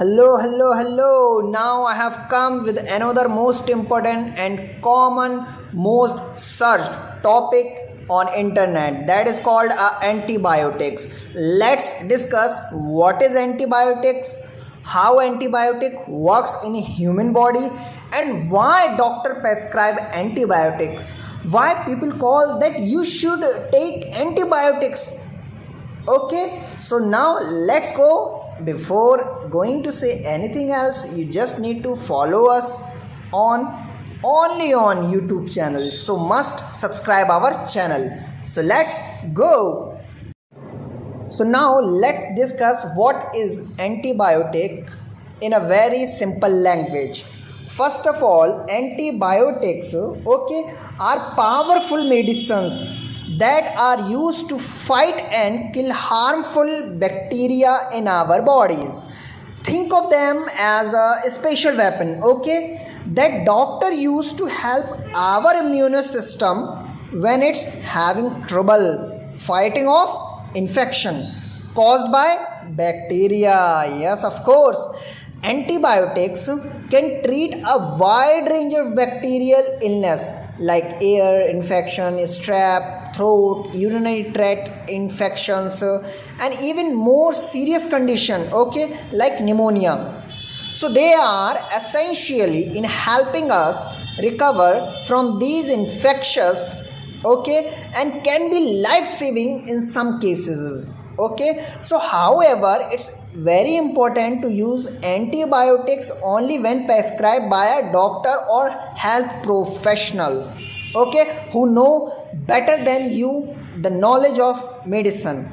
Hello. Now I have come with another most important and common, most searched topic on internet that is called antibiotics. Let's discuss what is antibiotics, how antibiotic works in human body, and why doctor prescribe antibiotics. Why people call that you should take antibiotics. Okay, so now let's go. Before going to say anything else, you just need to follow us on only on YouTube channel. So must subscribe our channel. So let's go. So now let's discuss what is antibiotic in a very simple language. First of all, antibiotics are powerful medicines that are used to fight and kill harmful bacteria in our bodies. Think of them as a special weapon, that doctor used to help our immune system when it's having trouble fighting off infection caused by bacteria. Yes, of course. Antibiotics can treat a wide range of bacterial illness like ear infection, strep, throat, urinary tract infections, and even more serious condition, like pneumonia. So they are essentially in helping us recover from these infections, and can be life-saving in some cases. So however, it's very important to use antibiotics only when prescribed by a doctor or health professional, who know better than you the knowledge of medicine.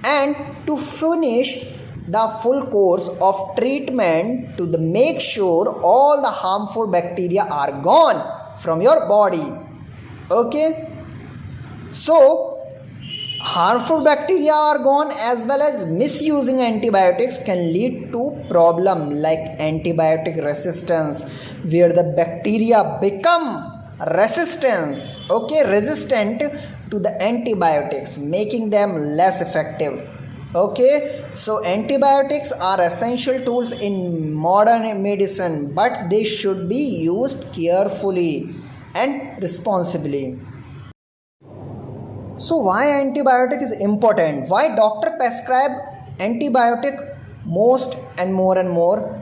And to finish the full course of treatment to make sure all the harmful bacteria are gone from your body. So harmful bacteria are gone, as well as misusing antibiotics can lead to problem like antibiotic resistance, where the bacteria become resistant to the antibiotics, making them less effective. So antibiotics are essential tools in modern medicine, but they should be used carefully and responsibly. So why antibiotic is important? Why doctor prescribe antibiotic most and more?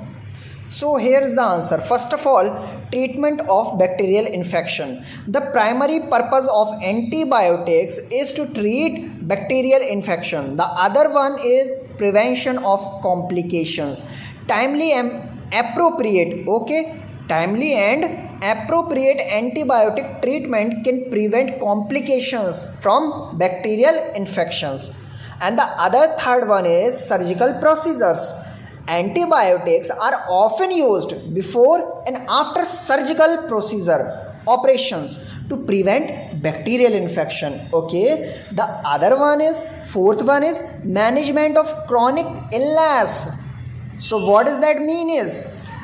So here is the answer. First of all, treatment of bacterial infection. The primary purpose of antibiotics is to treat bacterial infection. The other one is prevention of complications. Timely and appropriate antibiotic treatment can prevent complications from bacterial infections. And the other third one is surgical procedures. Antibiotics are often used before and after surgical procedure operations to prevent bacterial infection. The other one is, fourth one is management of chronic illness. So what does that mean is,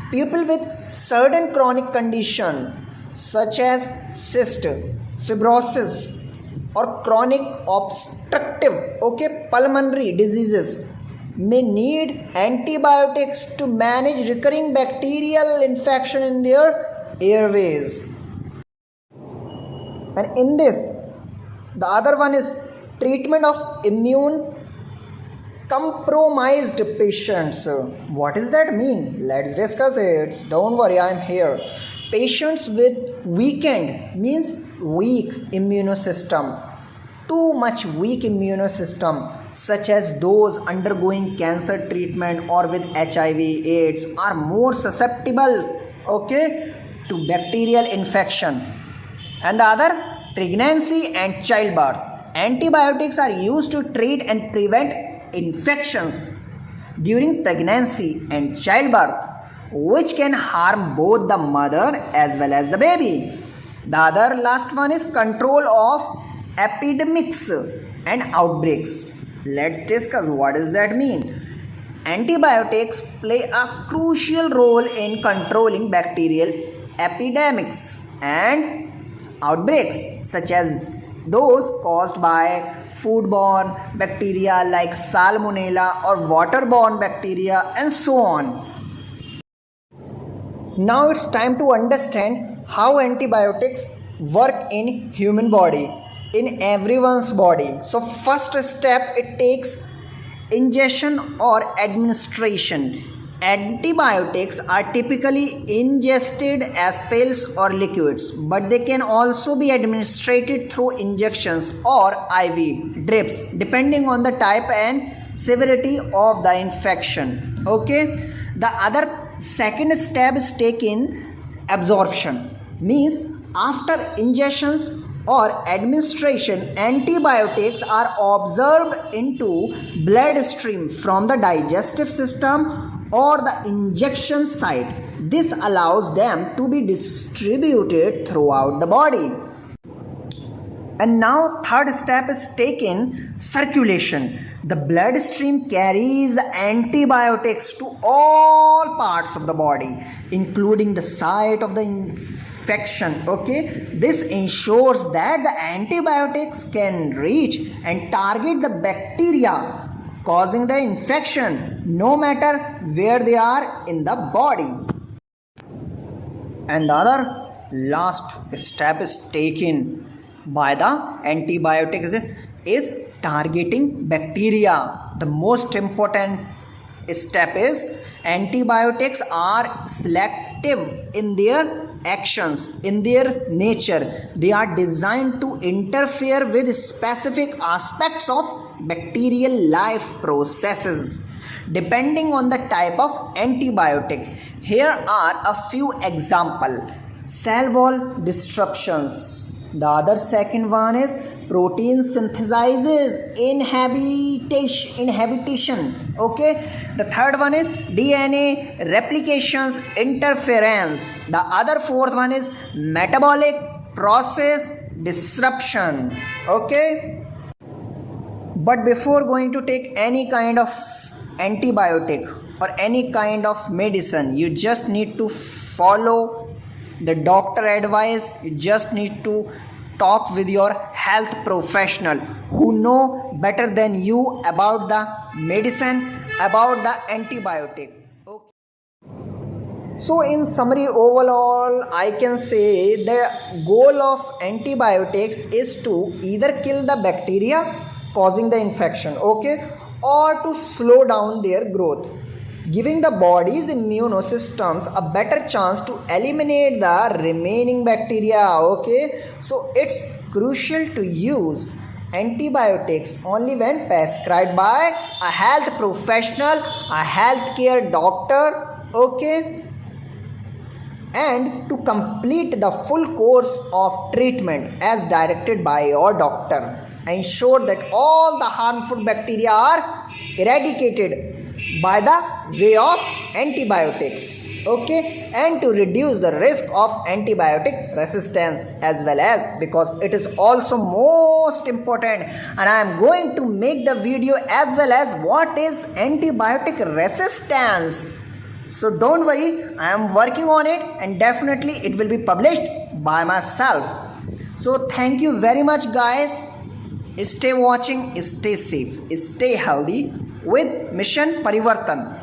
people with certain chronic condition such as cyst, fibrosis, or chronic obstructive pulmonary diseases may need antibiotics to manage recurring bacterial infection in their airways. And in this, the other one is treatment of immune compromised patients. What does that mean? Let's discuss it. Don't worry, I am here. Patients with weakened means weak immune system, too much weak immune system, such as those undergoing cancer treatment or with HIV AIDS, are more susceptible to bacterial infection. And the other, pregnancy and childbirth. Antibiotics are used to treat and prevent infections during pregnancy and childbirth, which can harm both the mother as well as the baby. The other last one is control of epidemics and outbreaks. Let's discuss what does that mean. Antibiotics play a crucial role in controlling bacterial epidemics and outbreaks such as those caused by foodborne bacteria like salmonella or waterborne bacteria and so on. Now it's time to understand how antibiotics work in human body, in everyone's body. So first step, it takes ingestion or administration. Antibiotics are typically ingested as pills or liquids, but they can also be administered through injections or IV drips depending on the type and severity of the infection. Okay, the other second step is taken absorption, means after ingestions or administration, antibiotics are absorbed into bloodstream from the digestive system or the injection site. This allows them to be distributed throughout the body. And now third step is taken circulation. The bloodstream carries the antibiotics to all parts of the body, including the site of the infection. Okay, this ensures that the antibiotics can reach and target the bacteria causing the infection, no matter where they are in the body. And the other last step is taken by the antibiotics is targeting bacteria. The most important step is antibiotics are selective in their actions, in their nature. They are designed to interfere with specific aspects of bacterial life processes depending on the type of antibiotic. Here are a few examples. Cell wall disruptions. The other second one is protein synthesizes inhibition. Okay, the third one is DNA replications interference. The other fourth one is metabolic process disruption. Okay, but before going to take any kind of antibiotic or any kind of medicine, you just need to follow the doctor advice. You just need to talk with your health professional who know better than you about the medicine, about the antibiotic. Okay. So in summary, overall I can say the goal of antibiotics is to either kill the bacteria causing the infection, okay, or to slow down their growth, giving the body's immune systems a better chance to eliminate the remaining bacteria. Okay, so it's crucial to use antibiotics only when prescribed by a health professional, a healthcare doctor. Okay, and to complete the full course of treatment as directed by your doctor. Ensure that all the harmful bacteria are eradicated by the way of antibiotics. Okay, and to reduce the risk of antibiotic resistance as well, as because it is also most important, and I am going to make the video as well as what is antibiotic resistance. So don't worry, I am working on it and definitely it will be published by myself. So thank you very much guys. Stay watching, stay safe, stay healthy with Mission Parivartan.